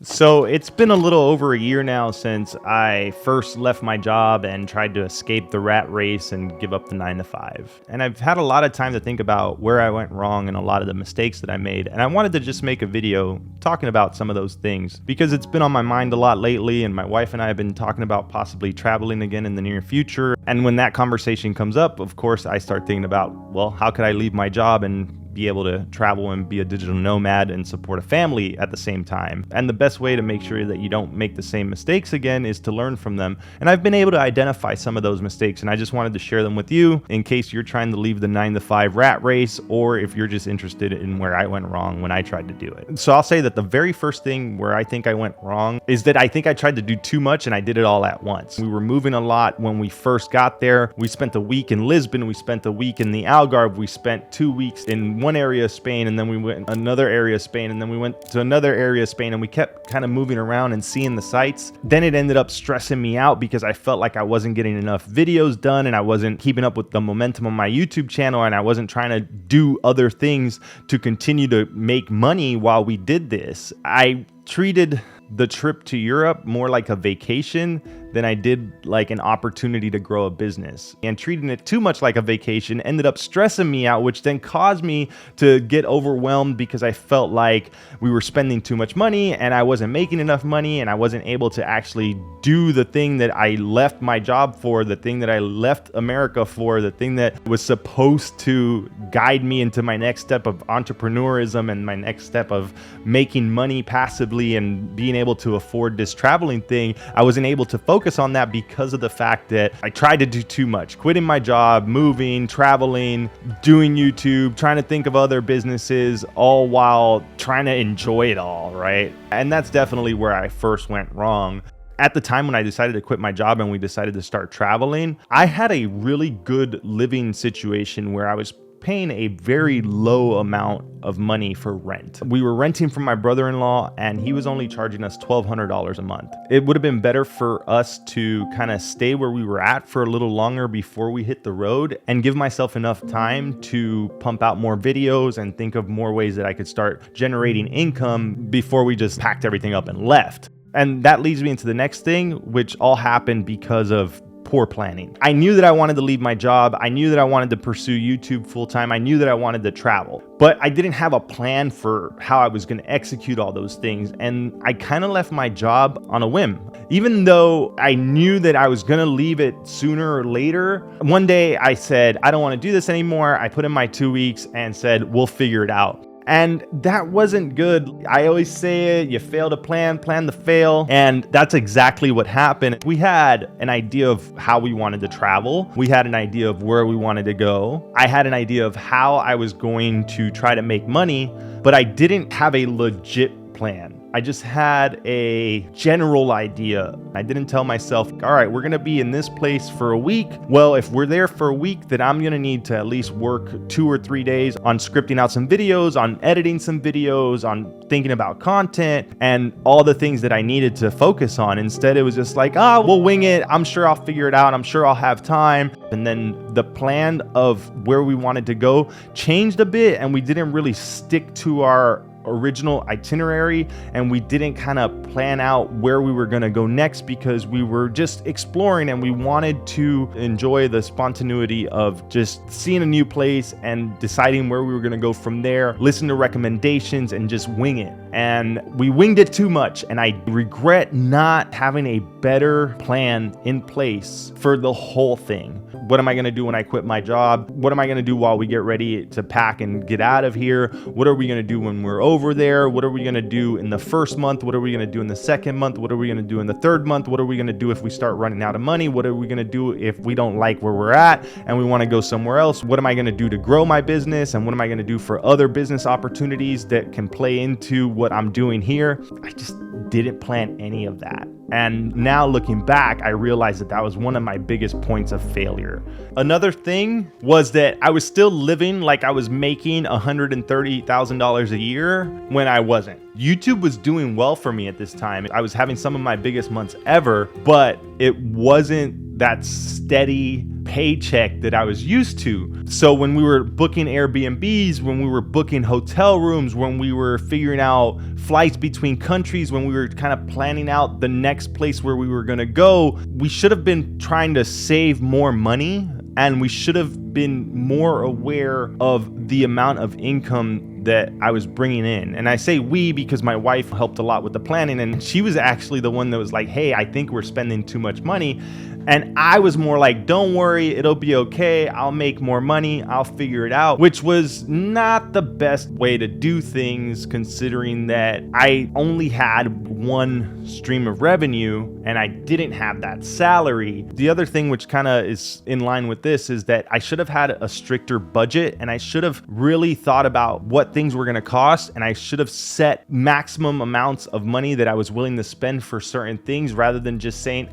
So it's been a little over a year now since I first left my job and tried to escape the rat race and give up the 9 to 5. And I've had a lot of time to think about where I went wrong and a lot of the mistakes that I made. And I wanted to just make a video talking about some of those things because it's been on my mind a lot lately. And my wife and I have been talking about possibly traveling again in the near future. And when that conversation comes up, of course, I start thinking about, well, how could I leave my job and be able to travel and be a digital nomad and support a family at the same time? And the best way to make sure that you don't make the same mistakes again is to learn from them. And I've been able to identify some of those mistakes, and I just wanted to share them with you in case you're trying to leave the 9 to 5 rat race, or if you're just interested in where I went wrong when I tried to do it. So I'll say that the very first thing where I think I went wrong is that I think I tried to do too much and I did it all at once. We were moving a lot when we first got there. We spent a week in Lisbon, we spent a week in the Algarve, we spent 2 weeks in one area of Spain, and then we went another area of Spain, and then we went to another area of Spain, and we kept kind of moving around and seeing the sights. Then it ended up stressing me out because I felt like I wasn't getting enough videos done, and I wasn't keeping up with the momentum on my YouTube channel, and I wasn't trying to do other things to continue to make money while we did this. I treated the trip to Europe more like a vacation than I did like an opportunity to grow a business. And treating it too much like a vacation ended up stressing me out, which then caused me to get overwhelmed because I felt like we were spending too much money and I wasn't making enough money and I wasn't able to actually do the thing that I left my job for, the thing that I left America for, the thing that was supposed to guide me into my next step of entrepreneurism and my next step of making money passively and being able to afford this traveling thing. I wasn't able to focus on that because of the fact that I tried to do too much, quitting my job, moving, traveling, doing YouTube, trying to think of other businesses, all while trying to enjoy it all, right? And that's definitely where I first went wrong. At the time when I decided to quit my job and we decided to start traveling, I had a really good living situation where I was paying a very low amount of money for rent. We were renting from my brother-in-law and he was only charging us $1,200 a month. It would have been better for us to kind of stay where we were at for a little longer before we hit the road and give myself enough time to pump out more videos and think of more ways that I could start generating income before we just packed everything up and left. And that leads me into the next thing, which all happened because of poor planning. I knew that I wanted to leave my job. I knew that I wanted to pursue YouTube full time. I knew that I wanted to travel, but I didn't have a plan for how I was going to execute all those things. And I kind of left my job on a whim. Even though I knew that I was going to leave it sooner or later, one day I said, I don't want to do this anymore. I put in my 2 weeks and said, we'll figure it out. And that wasn't good. I always say it, you fail to plan to fail. And that's exactly what happened. We had an idea of how we wanted to travel. We had an idea of where we wanted to go. I had an idea of how I was going to try to make money, but I didn't have a legit plan. I just had a general idea. I didn't tell myself, all right, we're gonna be in this place for a week. Well, if we're there for a week, then I'm gonna need to at least work 2 or 3 days on scripting out some videos, on editing some videos, on thinking about content and all the things that I needed to focus on. Instead, it was just like, we'll wing it. I'm sure I'll figure it out. I'm sure I'll have time. And then the plan of where we wanted to go changed a bit, and we didn't really stick to our original itinerary, and we didn't kind of plan out where we were going to go next because we were just exploring and we wanted to enjoy the spontaneity of just seeing a new place and deciding where we were going to go from there, listen to recommendations and just wing it. And we winged it too much, and I regret not having a better plan in place for the whole thing. What am I going to do when I quit my job? What am I going to do while we get ready to pack and get out of here? What are we going to do when we're over there? What are we going to do in the first month? What are we going to do in the second month? What are we going to do in the third month? What are we going to do if we start running out of money? What are we going to do if we don't like where we're at and we want to go somewhere else? What am I going to do to grow my business? And what am I going to do for other business opportunities that can play into what I'm doing here? I just didn't plan any of that. And now looking back, I realized that that was one of my biggest points of failure. Another thing was that I was still living like I was making $130,000 a year when I wasn't. YouTube was doing well for me at this time. I was having some of my biggest months ever, but it wasn't that steady paycheck that I was used to. So when we were booking Airbnbs, when we were booking hotel rooms, when we were figuring out flights between countries, when we were kind of planning out the next place where we were going to go, we should have been trying to save more money, and we should have been more aware of the amount of income that I was bringing in. And I say we because my wife helped a lot with the planning, and she was actually the one that was like, hey, I think we're spending too much money. And I was more like, don't worry, it'll be okay. I'll make more money. I'll figure it out, which was not the best way to do things, considering that I only had one stream of revenue and I didn't have that salary. The other thing, which kind of is in line with this, is that I should have had a stricter budget, and I should have really thought about what things were going to cost, and I should have set maximum amounts of money that I was willing to spend for certain things, rather than just saying,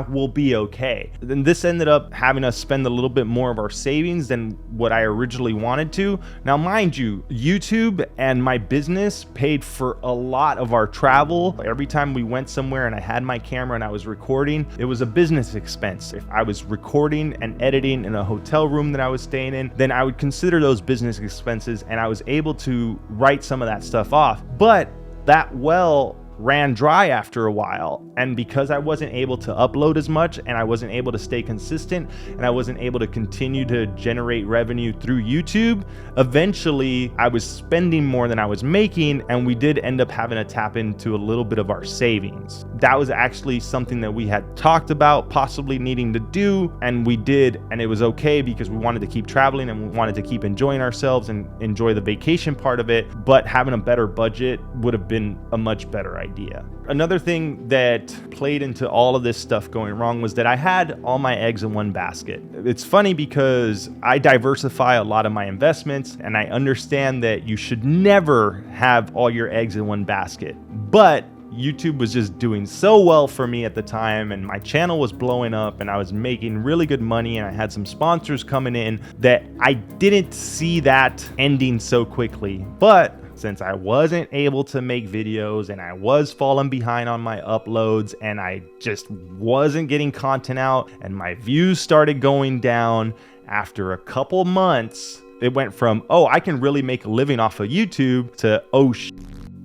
we'll be okay. Then this ended up having us spend a little bit more of our savings than what I originally wanted to. Now, mind you, YouTube and my business paid for a lot of our travel. Every time we went somewhere and I had my camera and I was recording, it was a business expense. If I was recording and editing in a hotel room that I was staying in, then I would consider those business expenses, and I was able to write some of that stuff off. But that ran dry after a while, and because I wasn't able to upload as much, and I wasn't able to stay consistent, and I wasn't able to continue to generate revenue through YouTube, eventually I was spending more than I was making, and we did end up having to tap into a little bit of our savings. That was actually something that we had talked about possibly needing to do, and we did, and it was okay because we wanted to keep traveling and we wanted to keep enjoying ourselves and enjoy the vacation part of it, but having a better budget would have been a much better idea. Another thing that played into all of this stuff going wrong was that I had all my eggs in one basket. It's funny because I diversify a lot of my investments, and I understand that you should never have all your eggs in one basket. But YouTube was just doing so well for me at the time, and my channel was blowing up, and I was making really good money, and I had some sponsors coming in, that I didn't see that ending so quickly. But since I wasn't able to make videos, and I was falling behind on my uploads, and I just wasn't getting content out, and my views started going down, after a couple months, it went from, I can really make a living off of YouTube, to,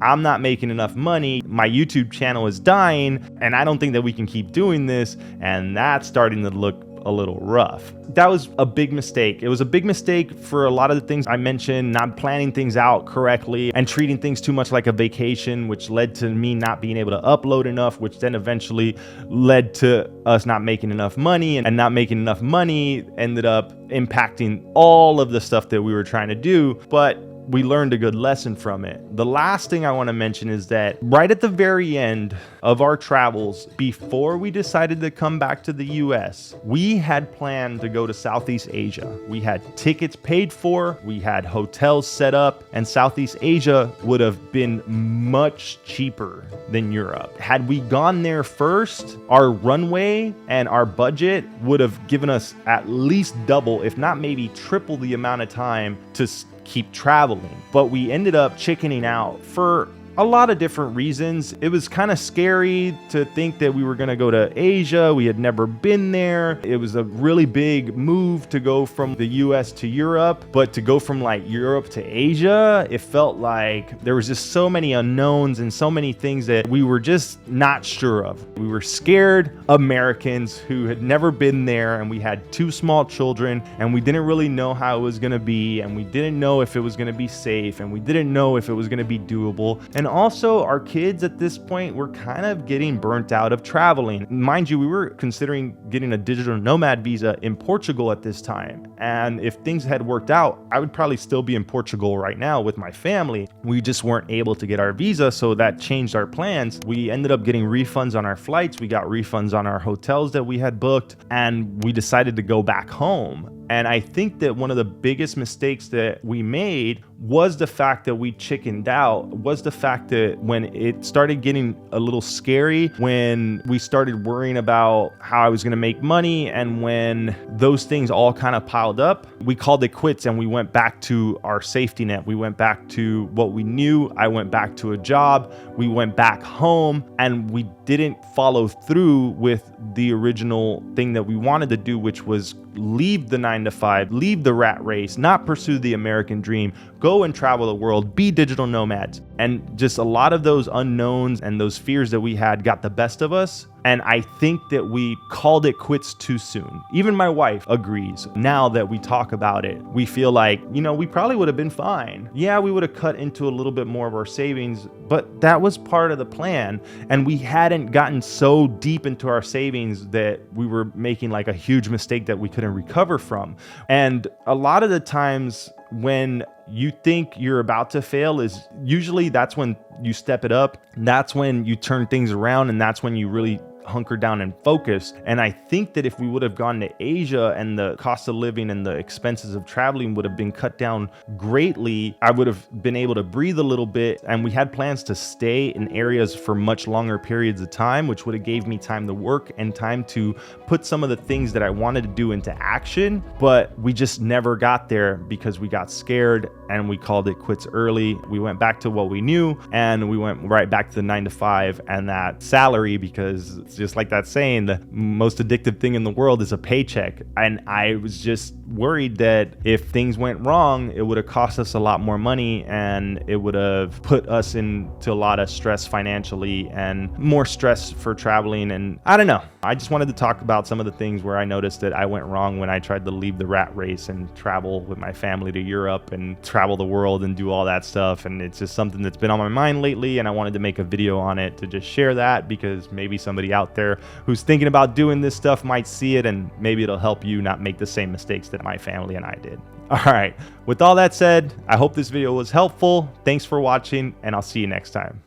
I'm not making enough money. My YouTube channel is dying, and I don't think that we can keep doing this. And that's starting to look a little rough. That was a big mistake. It was a big mistake for a lot of the things I mentioned, not planning things out correctly and treating things too much like a vacation, which led to me not being able to upload enough, which then eventually led to us not making enough money, and not making enough money ended up impacting all of the stuff that we were trying to do. But we learned a good lesson from it. The last thing I want to mention is that right at the very end of our travels, before we decided to come back to the US, we had planned to go to Southeast Asia. We had tickets paid for, we had hotels set up, and Southeast Asia would have been much cheaper than Europe. Had we gone there first, our runway and our budget would have given us at least double, if not maybe triple the amount of time to keep traveling. But we ended up chickening out for a lot of different reasons. It was kind of scary to think that we were going to go to Asia. We had never been there. It was a really big move to go from the US to Europe, but to go from like Europe to Asia, it felt like there was just so many unknowns and so many things that we were just not sure of. We were scared Americans who had never been there, and we had 2 small children, and we didn't really know how it was going to be, and we didn't know if it was going to be safe, and we didn't know if it was going to be doable. And also, our kids at this point were kind of getting burnt out of traveling. Mind you, we were considering getting a digital nomad visa in Portugal at this time. And if things had worked out, I would probably still be in Portugal right now with my family. We just weren't able to get our visa, so that changed our plans. We ended up getting refunds on our flights. We got refunds on our hotels that we had booked, and we decided to go back home. And I think that one of the biggest mistakes that we made was the fact that we chickened out, was the fact that when it started getting a little scary, when we started worrying about how I was going to make money, and when those things all kind of piled up, we called it quits and we went back to our safety net. We went back to what we knew. I went back to a job. We went back home, and we didn't follow through with the original thing that we wanted to do, which was leave the 9 to 5, leave the rat race, not pursue the American dream, go and travel the world, be digital nomads. And just a lot of those unknowns and those fears that we had got the best of us. And I think that we called it quits too soon. Even my wife agrees. Now that we talk about it, we feel like, we probably would have been fine. Yeah, we would have cut into a little bit more of our savings, but that was part of the plan. And we hadn't gotten so deep into our savings that we were making like a huge mistake that we couldn't recover from. And a lot of the times when you think you're about to fail is usually that's when you step it up. That's when you turn things around, and that's when you really hunker down and focus. And I think that if we would have gone to Asia and the cost of living and the expenses of traveling would have been cut down greatly, I would have been able to breathe a little bit. And we had plans to stay in areas for much longer periods of time, which would have gave me time to work and time to put some of the things that I wanted to do into action. But we just never got there because we got scared and we called it quits early. We went back to what we knew, and we went right back to the 9 to 5 and that salary, because it's just like that saying, the most addictive thing in the world is a paycheck. And I was just worried that if things went wrong, it would have cost us a lot more money, and it would have put us into a lot of stress financially and more stress for traveling. And I don't know. I just wanted to talk about some of the things where I noticed that I went wrong when I tried to leave the rat race and travel with my family to Europe and travel the world and do all that stuff. And it's just something that's been on my mind lately, and I wanted to make a video on it to just share that, because maybe somebody out there who's thinking about doing this stuff might see it, and maybe it'll help you not make the same mistakes that my family and I did. All right. With all that said, I hope this video was helpful. Thanks for watching, and I'll see you next time.